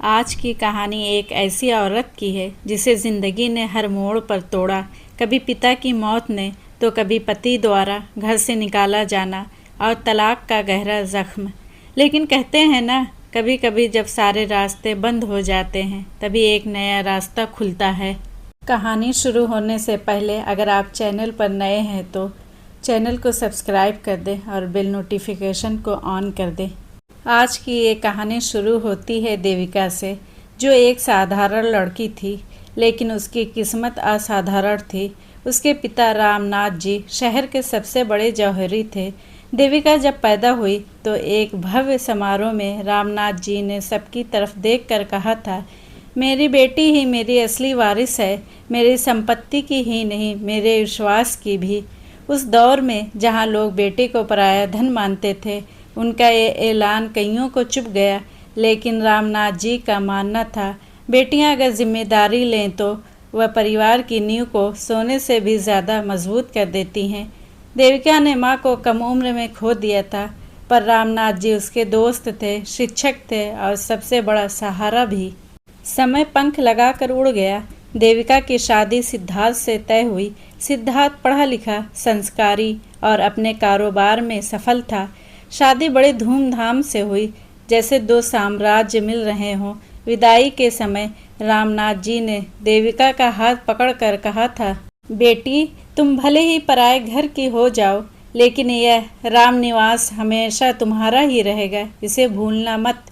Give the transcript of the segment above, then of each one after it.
आज की कहानी एक ऐसी औरत की है जिसे ज़िंदगी ने हर मोड़ पर तोड़ा। कभी पिता की मौत ने तो कभी पति द्वारा घर से निकाला जाना और तलाक का गहरा ज़ख्म। लेकिन कहते हैं ना, कभी कभी जब सारे रास्ते बंद हो जाते हैं तभी एक नया रास्ता खुलता है। कहानी शुरू होने से पहले अगर आप चैनल पर नए हैं तो चैनल को सब्सक्राइब कर दें और बेल नोटिफिकेशन को ऑन कर दें। आज की ये कहानी शुरू होती है देविका से, जो एक साधारण लड़की थी, लेकिन उसकी किस्मत असाधारण थी। उसके पिता रामनाथ जी शहर के सबसे बड़े जौहरी थे। देविका जब पैदा हुई तो एक भव्य समारोह में रामनाथ जी ने सबकी तरफ देखकर कहा था, मेरी बेटी ही मेरी असली वारिस है, मेरी संपत्ति की ही नहीं, मेरे विश्वास की भी। उस दौर में जहाँ लोग बेटे को पराया धन मानते थे, उनका ये ऐलान कईयों को चुभ गया। लेकिन रामनाथ जी का मानना था, बेटियां अगर जिम्मेदारी लें तो वह परिवार की नींव को सोने से भी ज़्यादा मजबूत कर देती हैं। देविका ने माँ को कम उम्र में खो दिया था, पर रामनाथ जी उसके दोस्त थे, शिक्षक थे और सबसे बड़ा सहारा भी। समय पंख लगाकर उड़ गया। देविका की शादी सिद्धार्थ से तय हुई। सिद्धार्थ पढ़ा लिखा, संस्कारी और अपने कारोबार में सफल था। शादी बड़े धूमधाम से हुई, जैसे दो साम्राज्य मिल रहे हों। विदाई के समय रामनाथ जी ने देविका का हाथ पकड़कर कहा था, बेटी, तुम भले ही पराए घर की हो जाओ, लेकिन यह रामनिवास हमेशा तुम्हारा ही रहेगा, इसे भूलना मत।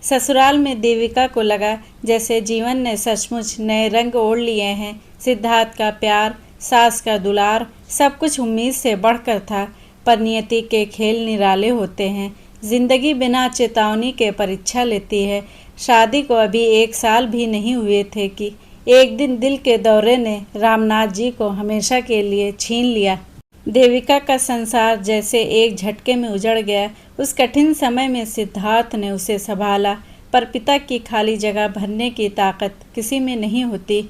ससुराल में देविका को लगा जैसे जीवन ने सचमुच नए रंग ओढ़ लिए हैं। सिद्धार्थ का प्यार, सास का दुलार, सब कुछ उम्मीद से बढ़कर था। पर नियति के खेल निराले होते हैं। जिंदगी बिना चेतावनी के परीक्षा लेती है। शादी को अभी 1 साल भी नहीं हुए थे कि एक दिन दिल के दौरे ने रामनाथ जी को हमेशा के लिए छीन लिया। देविका का संसार जैसे एक झटके में उजड़ गया। उस कठिन समय में सिद्धार्थ ने उसे संभाला, पर पिता की खाली जगह भरने की ताकत किसी में नहीं होती।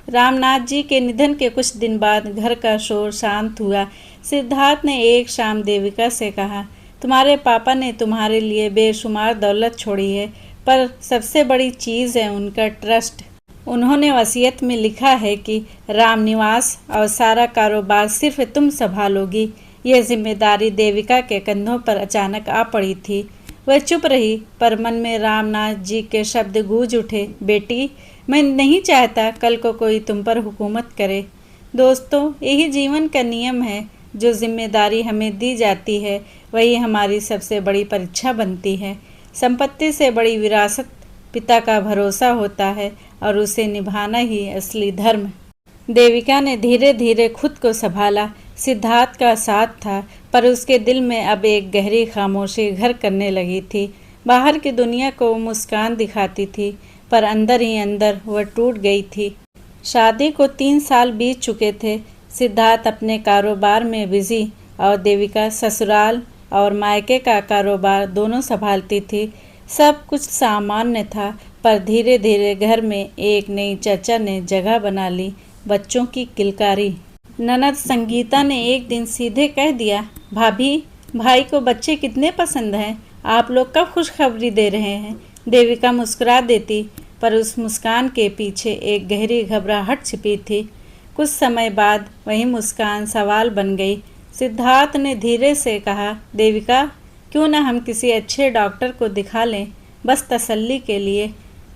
रामनाथ जी के निधन के कुछ दिन बाद घर का शोर शांत हुआ। सिद्धार्थ ने एक शाम देविका से कहा, तुम्हारे पापा ने तुम्हारे लिए बेशुमार दौलत छोड़ी है, पर सबसे बड़ी चीज़ है उनका ट्रस्ट। उन्होंने वसीयत में लिखा है कि रामनिवास और सारा कारोबार सिर्फ तुम संभालोगी। यह जिम्मेदारी देविका के कंधों पर अचानक आ पड़ी थी। वह चुप रही, पर मन में रामनाथ जी के शब्द गूंज उठे, बेटी, मैं नहीं चाहता कल को कोई तुम पर हुकूमत करे। दोस्तों, यही जीवन का नियम है। जो जिम्मेदारी हमें दी जाती है वही हमारी सबसे बड़ी परीक्षा बनती है। संपत्ति से बड़ी विरासत पिता का भरोसा होता है और उसे निभाना ही असली धर्म। देविका ने धीरे धीरे खुद को संभाला। सिद्धार्थ का साथ था, पर उसके दिल में अब एक गहरी खामोशी घर करने लगी थी। बाहर की दुनिया को मुस्कान दिखाती थी, पर अंदर ही अंदर वह टूट गई थी। शादी को 3 साल बीत चुके थे। सिद्धार्थ अपने कारोबार में बिजी और देविका ससुराल और मायके का कारोबार दोनों संभालती थी। सब कुछ सामान्य था, पर धीरे धीरे घर में एक नई चर्चा ने जगह बना ली, बच्चों की किलकारी। ननद संगीता ने एक दिन सीधे कह दिया, भाभी, भाई को बच्चे कितने पसंद हैं, आप लोग कब खुशखबरी दे रहे हैं। देविका मुस्कुरा देती, पर उस मुस्कान के पीछे एक गहरी घबराहट छिपी थी। कुछ समय बाद वही मुस्कान सवाल बन गई। सिद्धार्थ ने धीरे से कहा, देविका, क्यों न हम किसी अच्छे डॉक्टर को दिखा लें, बस तसल्ली के लिए।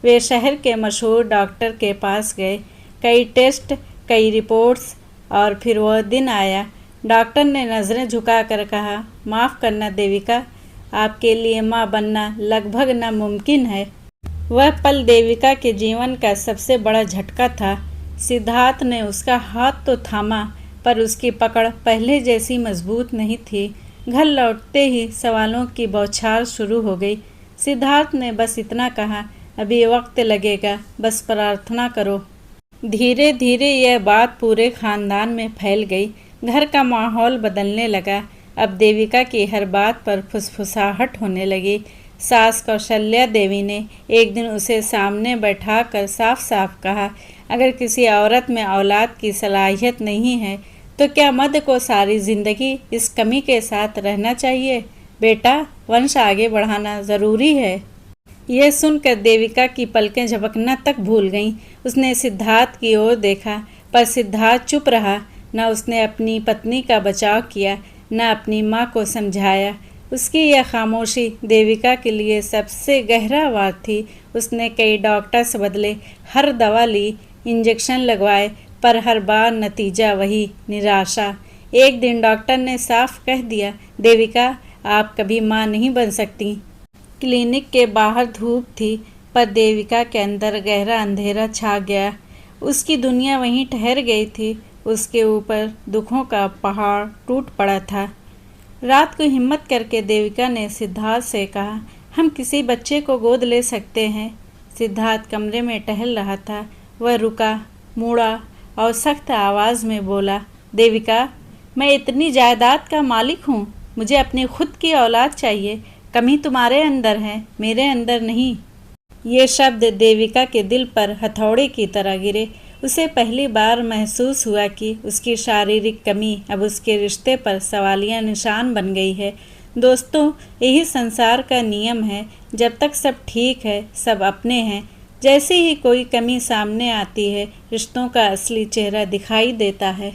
वे शहर के मशहूर डॉक्टर के पास गए। कई टेस्ट, कई रिपोर्ट्स, और फिर वह दिन आया। डॉक्टर ने नज़रें झुकाकर कहा, माफ़ करना देविका, आपके लिए माँ बनना लगभग नामुमकिन है। वह पल देविका के जीवन का सबसे बड़ा झटका था। सिद्धार्थ ने उसका हाथ तो थामा, पर उसकी पकड़ पहले जैसी मजबूत नहीं थी। घर लौटते ही सवालों की बौछार शुरू हो गई। सिद्धार्थ ने बस इतना कहा, अभी वक्त लगेगा, बस प्रार्थना करो। धीरे धीरे यह बात पूरे खानदान में फैल गई। घर का माहौल बदलने लगा। अब देविका की हर बात पर फुसफुसाहट होने लगी। सास कौशल्या देवी ने एक दिन उसे सामने बैठाकर साफ साफ कहा, अगर किसी औरत में औलाद की सलाहियत नहीं है तो क्या मर्द को सारी जिंदगी इस कमी के साथ रहना चाहिए। बेटा, वंश आगे बढ़ाना ज़रूरी है। यह सुनकर देविका की पलकें झपकना तक भूल गईं। उसने सिद्धार्थ की ओर देखा, पर सिद्धार्थ चुप रहा। न उसने अपनी पत्नी का बचाव किया, न अपनी माँ को समझाया। उसकी यह खामोशी देविका के लिए सबसे गहरा वार थी। उसने कई डॉक्टर्स बदले, हर दवा ली, इंजेक्शन लगवाए, पर हर बार नतीजा वही, निराशा। एक दिन डॉक्टर ने साफ कह दिया, देविका, आप कभी माँ नहीं बन सकती। क्लिनिक के बाहर धूप थी, पर देविका के अंदर गहरा अंधेरा छा गया। उसकी दुनिया वहीं ठहर गई थी। उसके ऊपर दुखों का पहाड़ टूट पड़ा था। रात को हिम्मत करके देविका ने सिद्धार्थ से कहा, हम किसी बच्चे को गोद ले सकते हैं। सिद्धार्थ कमरे में टहल रहा था। वह रुका, मुड़ा और सख्त आवाज़ में बोला, देविका, मैं इतनी जायदाद का मालिक हूँ। मुझे अपनी खुद की औलाद चाहिए। कमी तुम्हारे अंदर है, मेरे अंदर नहीं। ये शब्द देविका के दिल पर हथौड़े की तरह गिरे। उसे पहली बार महसूस हुआ कि उसकी शारीरिक कमी अब उसके रिश्ते पर सवालिया निशान बन गई है। दोस्तों, यही संसार का नियम है। जब तक सब ठीक है, सब अपने हैं, जैसे ही कोई कमी सामने आती है, रिश्तों का असली चेहरा दिखाई देता है।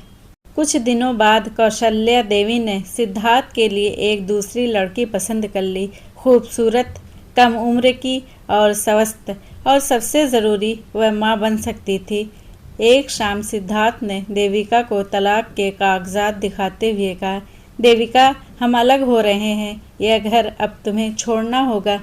कुछ दिनों बाद कौशल्या देवी ने सिद्धार्थ के लिए एक दूसरी लड़की पसंद कर ली। खूबसूरत, कम उम्र की और स्वस्थ, और सबसे ज़रूरी, वह माँ बन सकती थी। एक शाम सिद्धार्थ ने देविका को तलाक के कागजात दिखाते हुए कहा, देविका, हम अलग हो रहे हैं। यह घर अब तुम्हें छोड़ना होगा।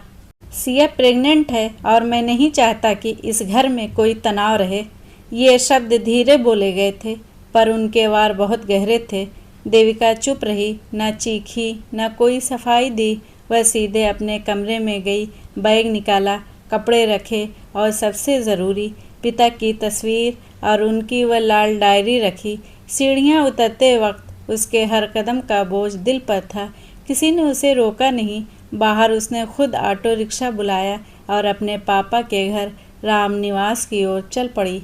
सिया प्रेग्नेंट है और मैं नहीं चाहता कि इस घर में कोई तनाव रहे। ये शब्द धीरे बोले गए थे, पर उनके वार बहुत गहरे थे। देविका चुप रही, न चीखी, न कोई सफाई दी। वह सीधे अपने कमरे में गई, बैग निकाला, कपड़े रखे और सबसे ज़रूरी, पिता की तस्वीर और उनकी वह लाल डायरी रखी। सीढ़ियाँ उतरते वक्त उसके हर कदम का बोझ दिल पर था। किसी ने उसे रोका नहीं। बाहर उसने खुद ऑटो रिक्शा बुलाया और अपने पापा के घर राम निवास की ओर चल पड़ी।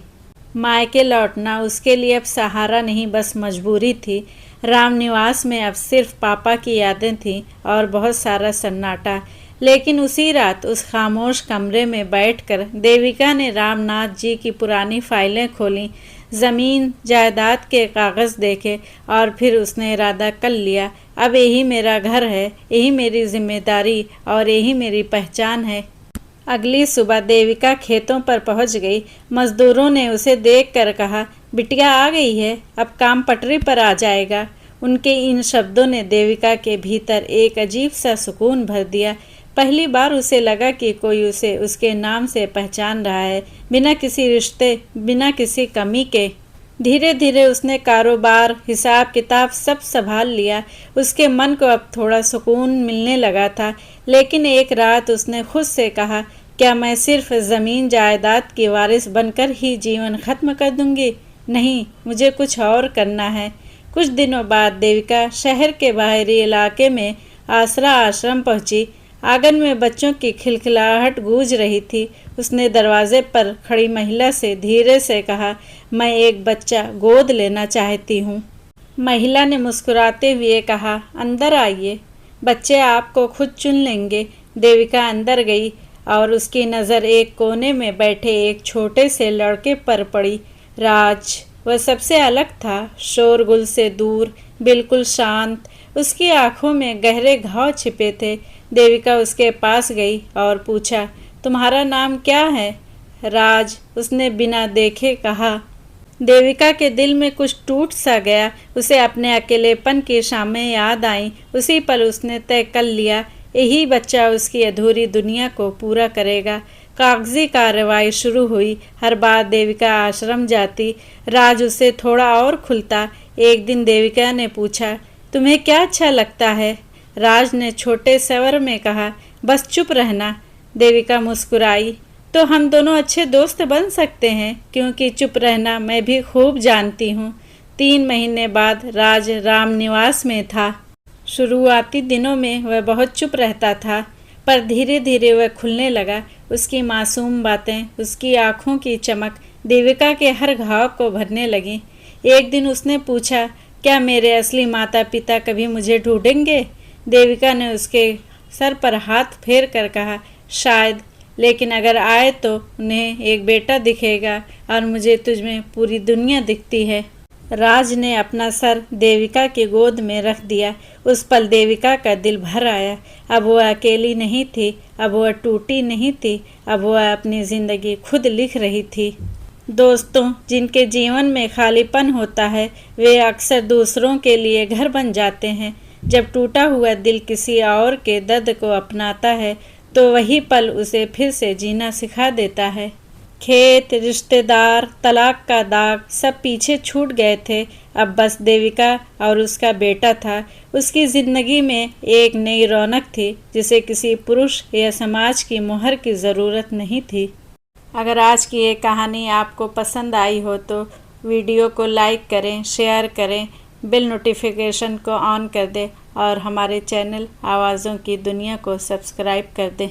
मायके लौटना उसके लिए अब सहारा नहीं, बस मजबूरी थी। राम निवास में अब सिर्फ पापा की यादें थीं और बहुत सारा सन्नाटा। लेकिन उसी रात उस खामोश कमरे में बैठकर देविका ने रामनाथ जी की पुरानी फाइलें खोलीं, ज़मीन जायदाद के कागज़ देखे और फिर उसने इरादा कर लिया, अब यही मेरा घर है, यही मेरी जिम्मेदारी और यही मेरी पहचान है। अगली सुबह देविका खेतों पर पहुंच गई। मजदूरों ने उसे देखकर कहा, बिटिया आ गई है, अब काम पटरी पर आ जाएगा। उनके इन शब्दों ने देविका के भीतर एक अजीब सा सुकून भर दिया। पहली बार उसे लगा कि कोई उसे उसके नाम से पहचान रहा है, बिना किसी रिश्ते, बिना किसी कमी के। धीरे धीरे उसने कारोबार, हिसाब किताब सब संभाल लिया। उसके मन को अब थोड़ा सुकून मिलने लगा था। लेकिन एक रात उसने खुद से कहा, क्या मैं सिर्फ ज़मीन जायदाद की वारिस बनकर ही जीवन ख़त्म कर दूंगी? नहीं, मुझे कुछ और करना है। कुछ दिनों बाद देविका शहर के बाहरी इलाके में आसरा आश्रम पहुंची। आंगन में बच्चों की खिलखिलाहट गूंज रही थी। उसने दरवाजे पर खड़ी महिला से धीरे से कहा, मैं एक बच्चा गोद लेना चाहती हूँ। महिला ने मुस्कुराते हुए कहा, अंदर आइए, बच्चे आपको खुद चुन लेंगे। देविका अंदर गई और उसकी नज़र एक कोने में बैठे एक छोटे से लड़के पर पड़ी। राज। वह सबसे अलग था, शोरगुल से दूर, बिल्कुल शांत। उसकी आंखों में गहरे घाव छिपे थे। देविका उसके पास गई और पूछा, तुम्हारा नाम क्या है? राज, उसने बिना देखे कहा। देविका के दिल में कुछ टूट सा गया। उसे अपने अकेलेपन की शामें याद आई। उसी पल उसने तय कर लिया, यही बच्चा उसकी अधूरी दुनिया को पूरा करेगा। कागजी कार्रवाई शुरू हुई। हर बार देविका आश्रम जाती, राज उससे थोड़ा और खुलता। एक दिन देविका ने पूछा, तुम्हें क्या अच्छा लगता है? राज ने छोटे स्वर में कहा, बस चुप रहना। देविका मुस्कुराई, तो हम दोनों अच्छे दोस्त बन सकते हैं, क्योंकि चुप रहना मैं भी खूब जानती हूँ। 3 महीने बाद राज राम निवास में था। शुरुआती दिनों में वह बहुत चुप रहता था, पर धीरे धीरे वह खुलने लगा। उसकी मासूम बातें, उसकी आँखों की चमक देविका के हर घाव को भरने लगी। एक दिन उसने पूछा, क्या मेरे असली माता पिता कभी मुझे ढूंढेंगे? देविका ने उसके सर पर हाथ फेर कर कहा, शायद, लेकिन अगर आए तो उन्हें एक बेटा दिखेगा और मुझे तुझमें पूरी दुनिया दिखती है। राज ने अपना सर देविका की गोद में रख दिया। उस पल देविका का दिल भर आया। अब वह अकेली नहीं थी, अब वह टूटी नहीं थी, अब वह अपनी ज़िंदगी खुद लिख रही थी। दोस्तों, जिनके जीवन में खालीपन होता है वे अक्सर दूसरों के लिए घर बन जाते हैं। जब टूटा हुआ दिल किसी और के दर्द को अपनाता है तो वही पल उसे फिर से जीना सिखा देता है। खेत, रिश्तेदार, तलाक का दाग सब पीछे छूट गए थे। अब बस देविका और उसका बेटा था। उसकी ज़िंदगी में एक नई रौनक थी जिसे किसी पुरुष या समाज की मोहर की ज़रूरत नहीं थी। अगर आज की ये कहानी आपको पसंद आई हो तो वीडियो को लाइक करें, शेयर करें, बेल नोटिफिकेशन को ऑन कर दें और हमारे चैनल आवाज़ों की दुनिया को सब्सक्राइब कर दें।